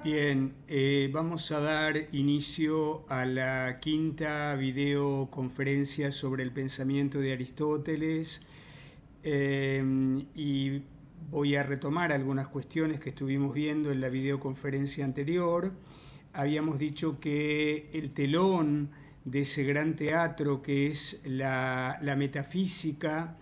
Bien, vamos a dar inicio a la quinta videoconferencia sobre el pensamiento de Aristóteles y voy a retomar algunas cuestiones que estuvimos viendo en la videoconferencia anterior. Habíamos dicho que el telón de ese gran teatro que es la metafísica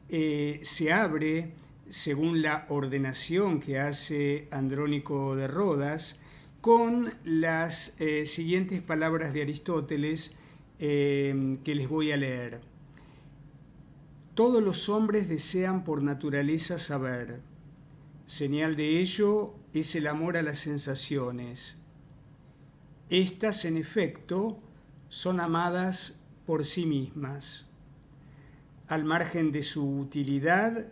se abre según la ordenación que hace Andrónico de Rodas, con las siguientes palabras de Aristóteles que les voy a leer. Todos los hombres desean por naturaleza saber. Señal de ello es el amor a las sensaciones. Estas, en efecto, son amadas por sí mismas. Al margen de su utilidad,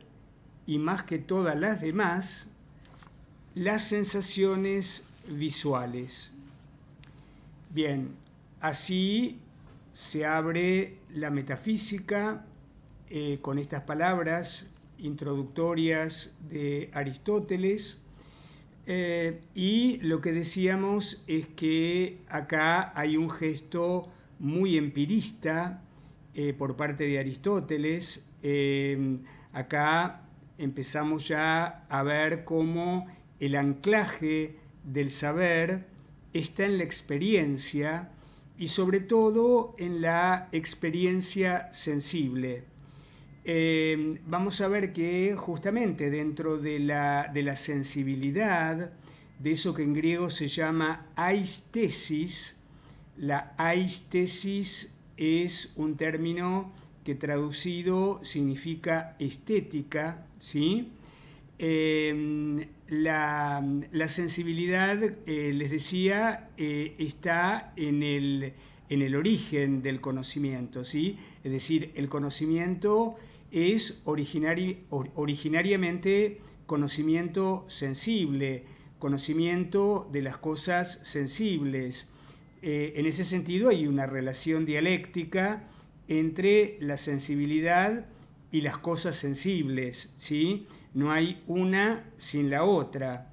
y más que todas las demás, las sensaciones visuales. Bien, así se abre la metafísica con estas palabras introductorias de Aristóteles. Y lo que decíamos es que acá hay un gesto muy empirista por parte de Aristóteles. Acá empezamos ya a ver cómo el anclaje del saber está en la experiencia y sobre todo en la experiencia sensible. Vamos a ver que justamente dentro de la sensibilidad, de eso que en griego se llama aistesis, la aistesis es un término que traducido significa estética, ¿sí? La sensibilidad, les decía, está en el origen del conocimiento, ¿sí? Es decir, el conocimiento es originariamente conocimiento sensible, conocimiento de las cosas sensibles. En ese sentido hay una relación dialéctica entre la sensibilidad y las cosas sensibles, ¿sí? No hay una sin la otra.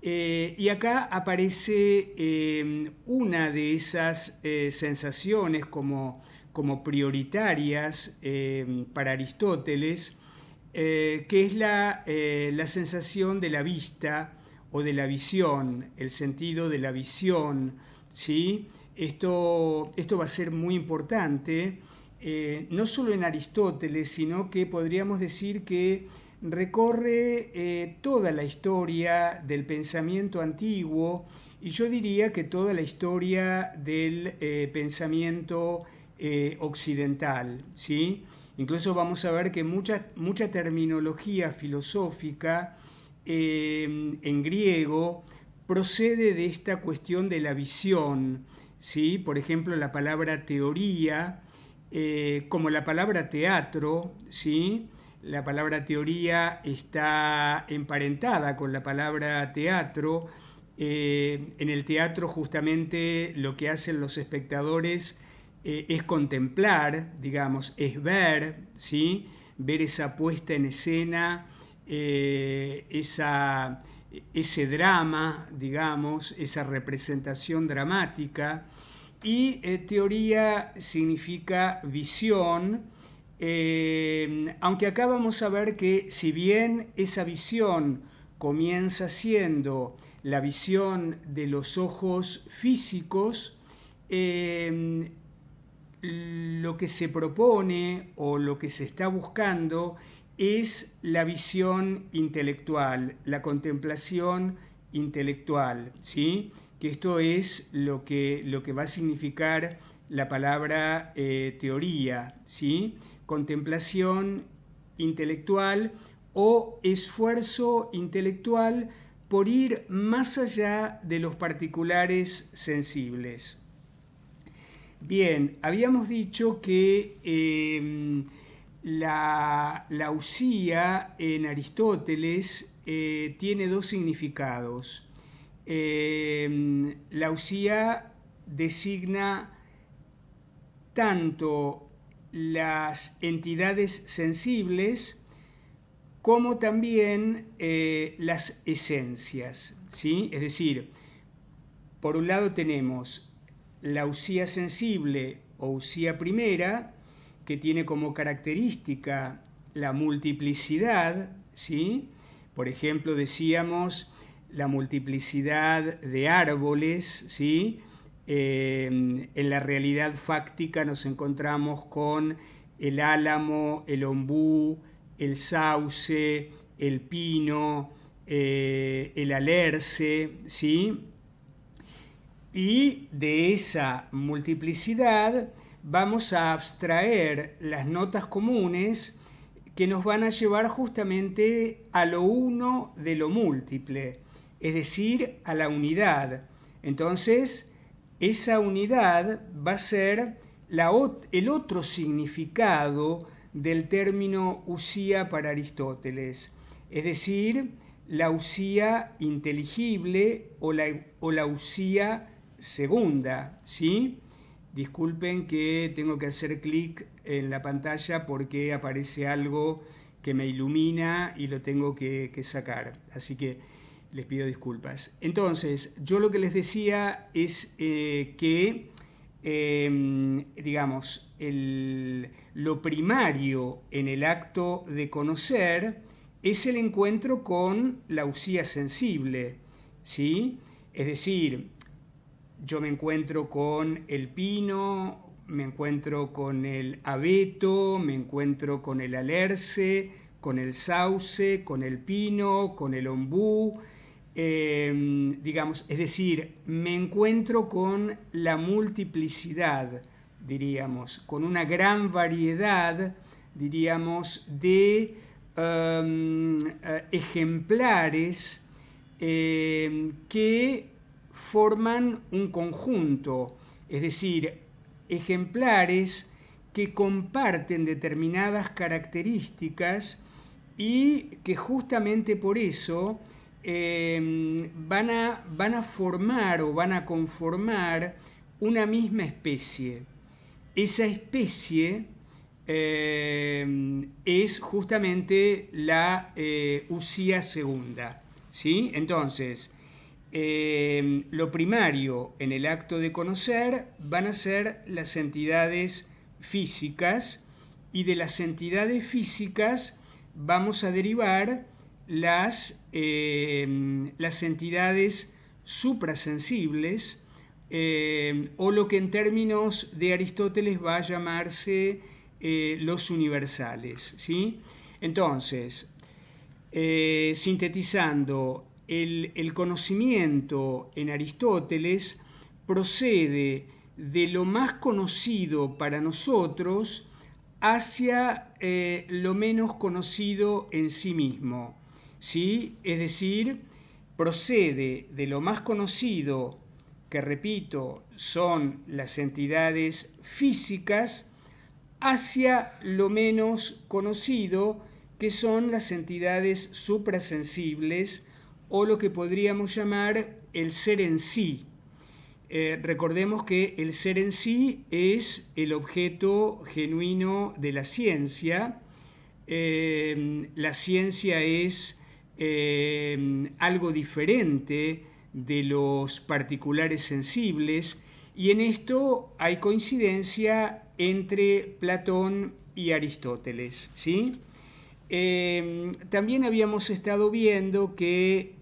Y acá aparece una de esas sensaciones como prioritarias para Aristóteles, que es la sensación de la vista o de la visión, el sentido de la visión, ¿sí? Esto va a ser muy importante, no solo en Aristóteles, sino que podríamos decir que recorre toda la historia del pensamiento antiguo y yo diría que toda la historia del pensamiento occidental, ¿sí? Incluso vamos a ver que mucha terminología filosófica en griego procede de esta cuestión de la visión, ¿sí? Por ejemplo, la palabra teoría, como la palabra teatro, ¿sí? La palabra teoría está emparentada con la palabra teatro. En el teatro justamente lo que hacen los espectadores es contemplar, digamos, es ver, ¿sí? Ver esa puesta en escena, ese drama, digamos, esa representación dramática. Y teoría significa visión, aunque acá vamos a ver que si bien esa visión comienza siendo la visión de los ojos físicos, lo que se propone o lo que se está buscando es la visión intelectual, la contemplación intelectual, ¿sí? Que esto es lo que va a significar la palabra teoría, ¿sí? Contemplación intelectual o esfuerzo intelectual por ir más allá de los particulares sensibles. Bien, habíamos dicho que la usía en Aristóteles tiene dos significados. La usía designa tanto las entidades sensibles como también las esencias, ¿sí? Es decir, por un lado tenemos la usía sensible o usía primera, que tiene como característica la multiplicidad, ¿sí? Por ejemplo, decíamos la multiplicidad de árboles, ¿sí? En la realidad fáctica nos encontramos con el álamo, el ombú, el sauce, el pino, el alerce, ¿sí? Y de esa multiplicidad vamos a abstraer las notas comunes que nos van a llevar justamente a lo uno de lo múltiple, es decir, a la unidad. Entonces, esa unidad va a ser el otro significado del término usía para Aristóteles, es decir, la usía inteligible o la usía segunda, ¿sí? Disculpen que tengo que hacer clic en la pantalla porque aparece algo que me ilumina y lo tengo que sacar. Así que les pido disculpas. Entonces, yo lo que les decía es que, digamos, lo primario en el acto de conocer es el encuentro con la usía sensible, ¿sí? Es decir, yo me encuentro con el pino, me encuentro con el abeto, me encuentro con el alerce, con el sauce, con el pino, con el ombú, digamos, es decir, me encuentro con la multiplicidad, diríamos, con una gran variedad, diríamos, de ejemplares que forman un conjunto, es decir, ejemplares que comparten determinadas características y que justamente por eso van a formar o van a conformar una misma especie. Esa especie es justamente la usía segunda, ¿sí? Entonces, lo primario en el acto de conocer van a ser las entidades físicas, y de las entidades físicas vamos a derivar las entidades suprasensibles, o lo que en términos de Aristóteles va a llamarse los universales, ¿sí? Entonces, sintetizando, el conocimiento en Aristóteles procede de lo más conocido para nosotros hacia lo menos conocido en sí mismo, ¿sí? Es decir, procede de lo más conocido, que repito, son las entidades físicas, hacia lo menos conocido, que son las entidades suprasensibles o lo que podríamos llamar el ser en sí. Recordemos que el ser en sí es el objeto genuino de la ciencia. La ciencia es algo diferente de los particulares sensibles, y en esto hay coincidencia entre Platón y Aristóteles, ¿sí? También habíamos estado viendo que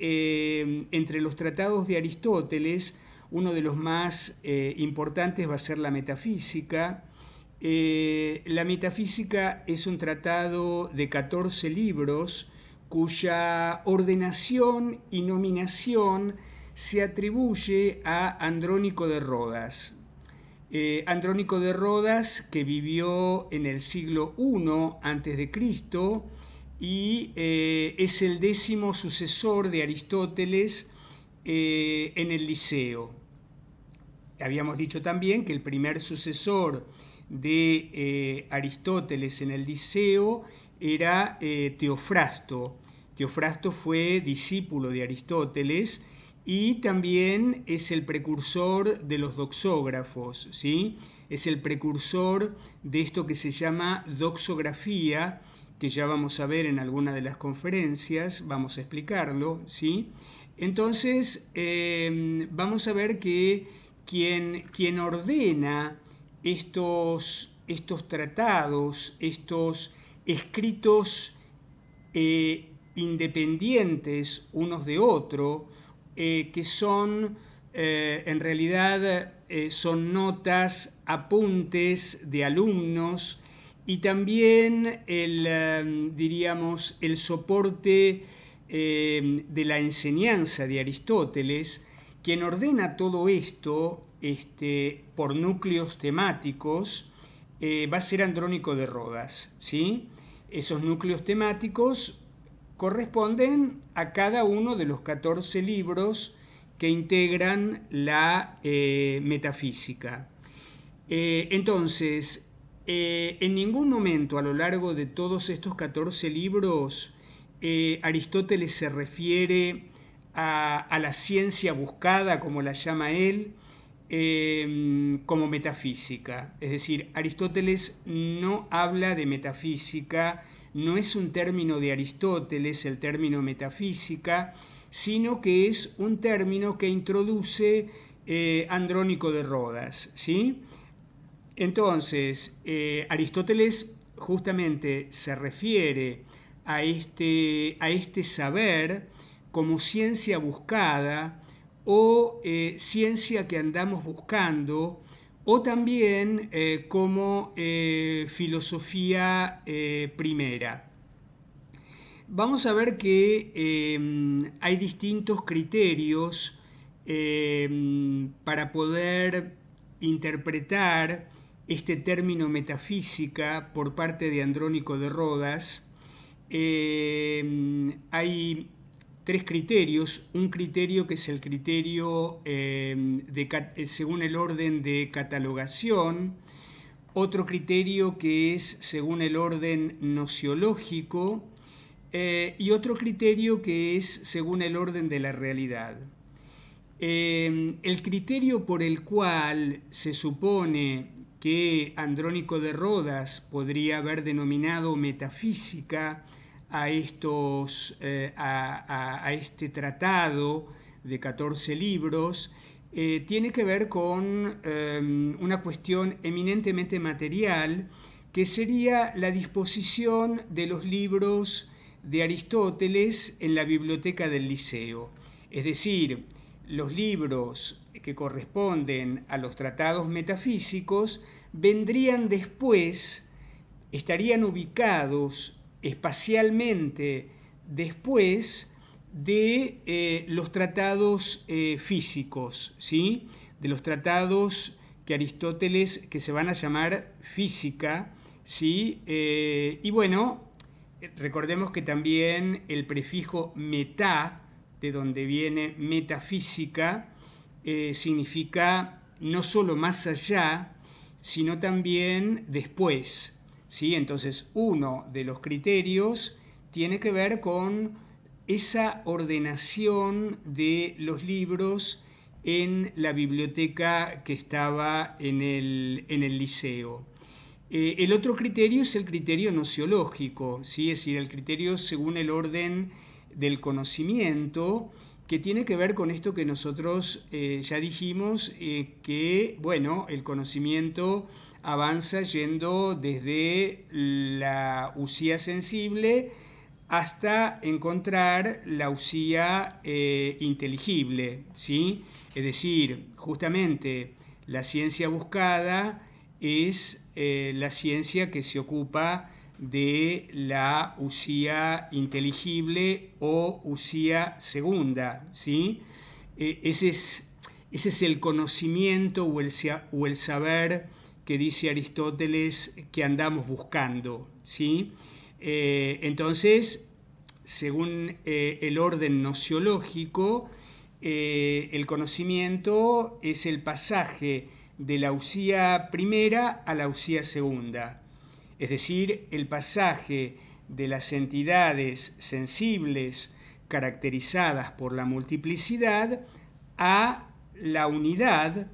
entre los tratados de Aristóteles, uno de los más importantes va a ser la metafísica. La metafísica es un tratado de 14 libros cuya ordenación y nominación se atribuye a Andrónico de Rodas. Andrónico de Rodas, que vivió en el siglo I a.C. y es el 10º sucesor de Aristóteles en el Liceo. Habíamos dicho también que el primer sucesor de Aristóteles en el Liceo era Teofrasto. Teofrasto fue discípulo de Aristóteles y también es el precursor de los doxógrafos, ¿sí? Es el precursor de esto que se llama doxografía, que ya vamos a ver en alguna de las conferencias, vamos a explicarlo, ¿sí? Entonces, vamos a ver que quien ordena estos tratados, estos escritos independientes unos de otro, que son en realidad son notas, apuntes de alumnos y también diríamos, el soporte de la enseñanza de Aristóteles. Quien ordena todo esto por núcleos temáticos va a ser Andrónico de Rodas, ¿sí? Esos núcleos temáticos corresponden a cada uno de los 14 libros que integran la metafísica. Entonces, en ningún momento a lo largo de todos estos 14 libros Aristóteles se refiere a la ciencia buscada, como la llama él, como metafísica. Es decir, Aristóteles no habla de metafísica, no es un término de Aristóteles el término metafísica, sino que es un término que introduce Andrónico de Rodas, ¿sí? Entonces, Aristóteles justamente se refiere a este saber como ciencia buscada o ciencia que andamos buscando, o también como filosofía primera. Vamos a ver que hay distintos criterios para poder interpretar este término metafísica por parte de Andrónico de Rodas. Hay tres criterios. Un criterio que es el criterio según el orden de catalogación. Otro criterio que es según el orden nociológico. Y otro criterio que es según el orden de la realidad. El criterio por el cual se supone que Andrónico de Rodas podría haber denominado metafísica a este tratado de 14 libros, tiene que ver con una cuestión eminentemente material, que sería la disposición de los libros de Aristóteles en la biblioteca del Liceo. Es decir, los libros que corresponden a los tratados metafísicos vendrían después, estarían ubicados espacialmente después de los tratados físicos, ¿sí? De los tratados que Aristóteles, que se van a llamar física, ¿sí? Y bueno, recordemos que también el prefijo metá, de donde viene metafísica, significa no solo más allá, sino también después, ¿sí? Entonces, uno de los criterios tiene que ver con esa ordenación de los libros en la biblioteca que estaba en el liceo. El otro criterio es el criterio nociológico, ¿sí? Es decir, el criterio según el orden del conocimiento, que tiene que ver con esto que nosotros ya dijimos, que, bueno, el conocimiento avanza yendo desde la usía sensible hasta encontrar la usía inteligible, ¿sí? Es decir, justamente la ciencia buscada es la ciencia que se ocupa de la usía inteligible o usía segunda, ¿sí? Ese es el conocimiento o el saber que dice Aristóteles que andamos buscando, ¿sí? Entonces, según el orden nociológico, el conocimiento es el pasaje de la usía primera a la usía segunda, es decir, el pasaje de las entidades sensibles caracterizadas por la multiplicidad a la unidad,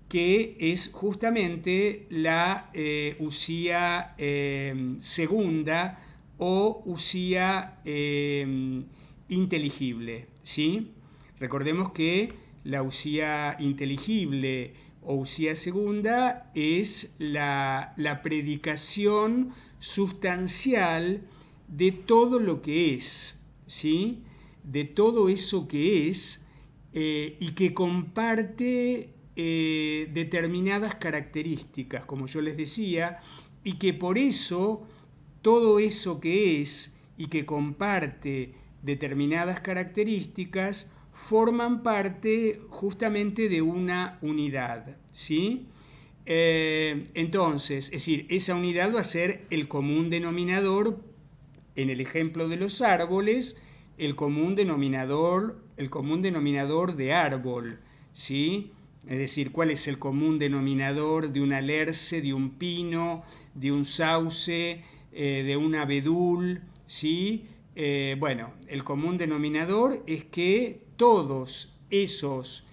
que es justamente la usía segunda o usía inteligible, ¿sí? Recordemos que la usía inteligible o usía segunda es la predicación sustancial de todo lo que es, ¿sí? De todo eso que es y que comparte determinadas características, como yo les decía, y que por eso todo eso que es y que comparte determinadas características forman parte justamente de una unidad, ¿sí? Entonces, es decir, esa unidad va a ser el común denominador, en el ejemplo de los árboles, el común denominador de árbol, ¿sí? Es decir, ¿cuál es el común denominador de un alerce, de un pino, de un sauce, de un abedul, ¿sí? Bueno, el común denominador es que todos esos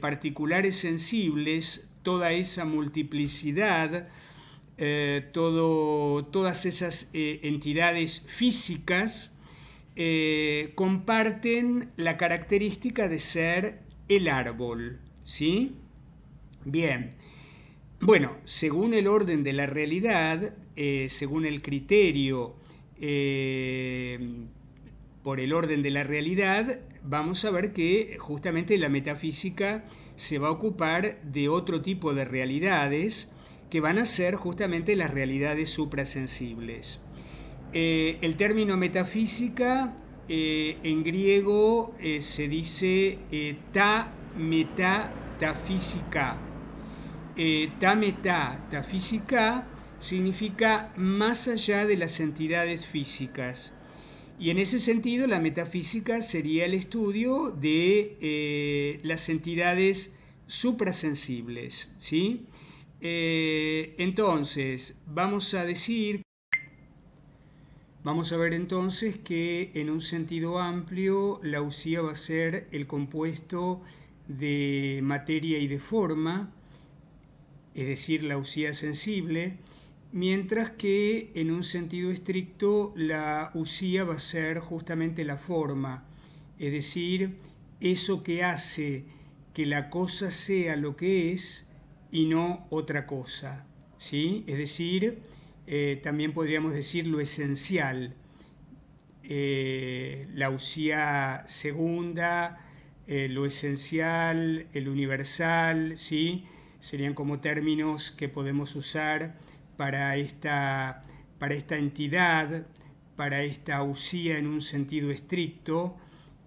particulares sensibles, toda esa multiplicidad, todas esas entidades físicas comparten la característica de ser el árbol, ¿sí? Bien, bueno, según el orden de la realidad, según el criterio por el orden de la realidad, vamos a ver que justamente la metafísica se va a ocupar de otro tipo de realidades que van a ser justamente las realidades suprasensibles. El término metafísica en griego se dice ta meta ta física. Ta meta ta física significa más allá de las entidades físicas. Y en ese sentido la metafísica sería el estudio de las entidades suprasensibles, ¿sí? Entonces, vamos a ver entonces que en un sentido amplio la usía va a ser el compuesto de materia y de forma, es decir, la usía sensible, mientras que en un sentido estricto la usía va a ser justamente la forma, es decir, eso que hace que la cosa sea lo que es y no otra cosa, ¿sí? Es decir, también podríamos decir lo esencial, la usía segunda, lo esencial, el universal, ¿sí? Serían como términos que podemos usar para esta entidad, para esta usía en un sentido estricto,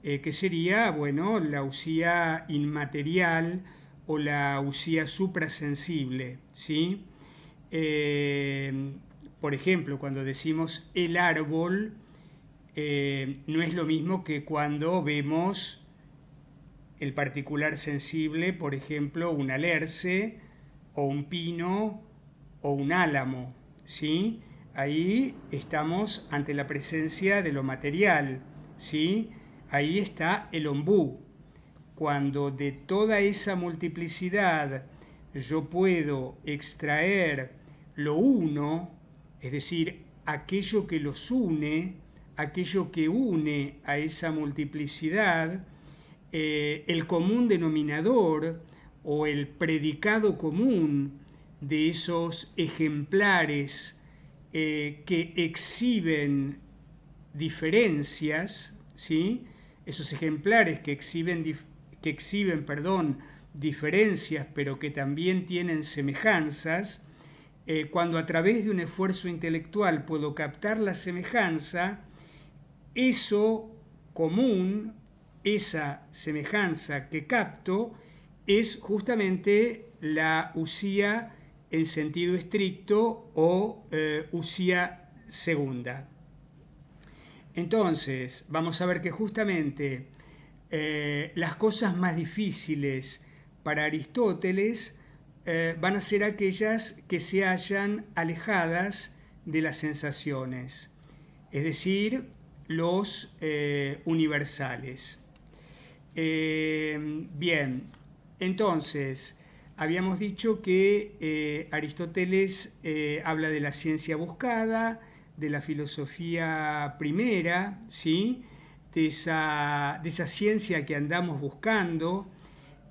que sería, bueno, la usía inmaterial o la usía suprasensible, ¿sí? Por ejemplo, cuando decimos el árbol, no es lo mismo que cuando vemos el particular sensible, por ejemplo, un alerce o un pino o un álamo, ¿sí? Ahí estamos ante la presencia de lo material, ¿sí? Ahí está el ombú. Cuando de toda esa multiplicidad yo puedo extraer lo uno, es decir, aquello que los une, aquello que une a esa multiplicidad, el común denominador o el predicado común de esos ejemplares que exhiben diferencias, ¿sí? Esos ejemplares que exhiben diferencias, pero que también tienen semejanzas, cuando a través de un esfuerzo intelectual puedo captar la semejanza, eso común, esa semejanza que capto, es justamente la usía en sentido estricto o usía segunda. Entonces, vamos a ver que justamente las cosas más difíciles para Aristóteles van a ser aquellas que se hallan alejadas de las sensaciones, es decir, los universales. Bien, entonces, habíamos dicho que Aristóteles habla de la ciencia buscada, de la filosofía primera, ¿sí? de esa ciencia que andamos buscando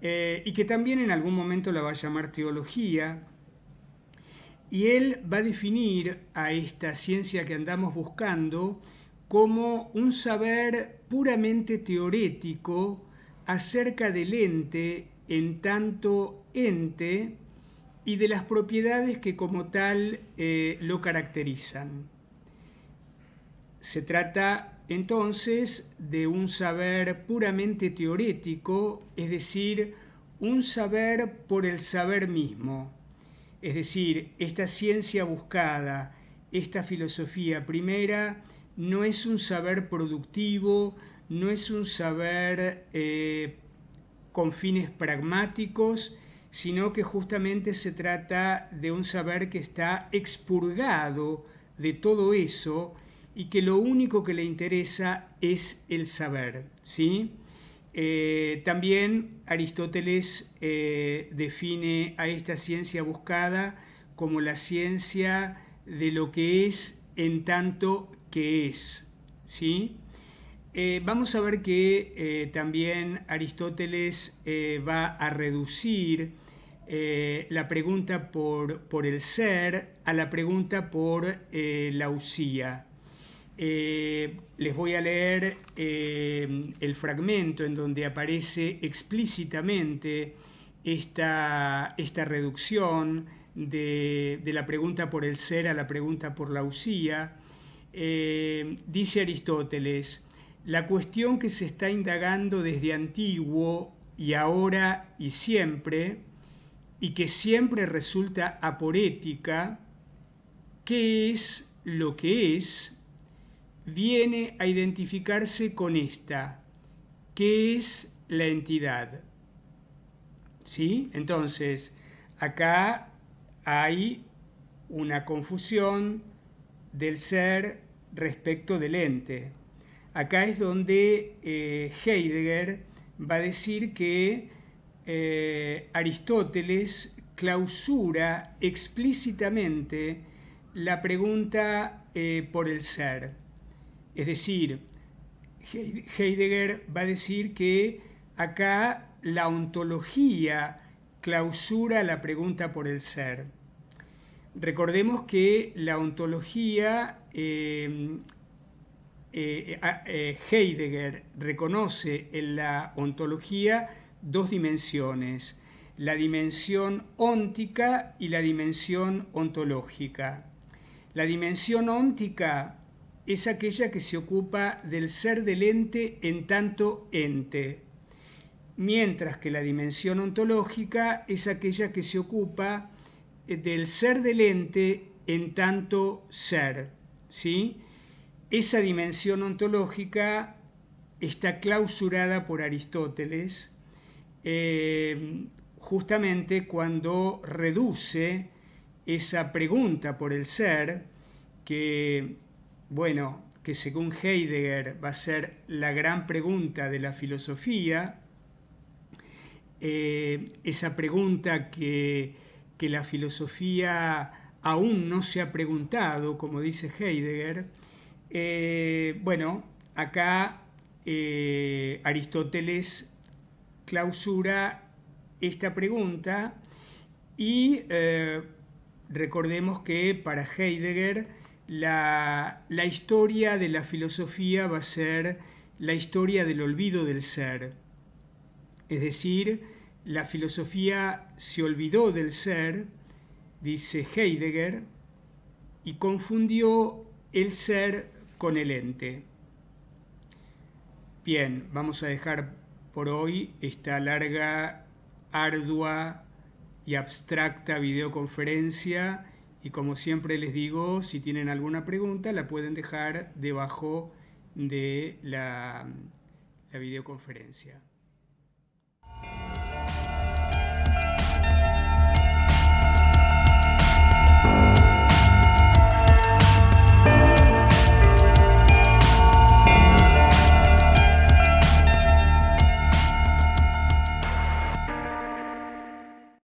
y que también en algún momento la va a llamar teología. Y él va a definir a esta ciencia que andamos buscando como un saber puramente teorético acerca del ente en tanto ente y de las propiedades que como tal lo caracterizan. Se trata entonces de un saber puramente teorético, es decir, un saber por el saber mismo. Es decir, esta ciencia buscada, esta filosofía primera, no es un saber productivo, no es un saber con fines pragmáticos, sino que justamente se trata de un saber que está expurgado de todo eso y que lo único que le interesa es el saber, ¿sí? También Aristóteles define a esta ciencia buscada como la ciencia de lo que es en tanto que es, ¿sí? Vamos a ver que también Aristóteles va a reducir la pregunta por el ser a la pregunta por la usía. Les voy a leer el fragmento en donde aparece explícitamente esta reducción de la pregunta por el ser a la pregunta por la usía. Dice Aristóteles: la cuestión que se está indagando desde antiguo y ahora y siempre, y que siempre resulta aporética, ¿qué es lo que es?, viene a identificarse con esta, que es la entidad. ¿Sí? Entonces, acá hay una confusión del ser respecto del ente. Acá es donde Heidegger va a decir que Aristóteles clausura explícitamente la pregunta por el ser. Es decir, Heidegger va a decir que acá la ontología clausura la pregunta por el ser. Recordemos que la ontología, Heidegger reconoce en la ontología dos dimensiones, la dimensión óntica y la dimensión ontológica. La dimensión óntica es aquella que se ocupa del ser del ente en tanto ente, mientras que la dimensión ontológica es aquella que se ocupa del ser del ente en tanto ser, ¿sí? Esa dimensión ontológica está clausurada por Aristóteles justamente cuando reduce esa pregunta por el ser, que según Heidegger va a ser la gran pregunta de la filosofía, esa pregunta que la filosofía aún no se ha preguntado, como dice Heidegger. Acá Aristóteles clausura esta pregunta y recordemos que para Heidegger la historia de la filosofía va a ser la historia del olvido del ser. Es decir, la filosofía se olvidó del ser, dice Heidegger, y confundió el ser con el ente. Bien, vamos a dejar por hoy esta larga, ardua y abstracta videoconferencia, y como siempre les digo, si tienen alguna pregunta la pueden dejar debajo de la videoconferencia.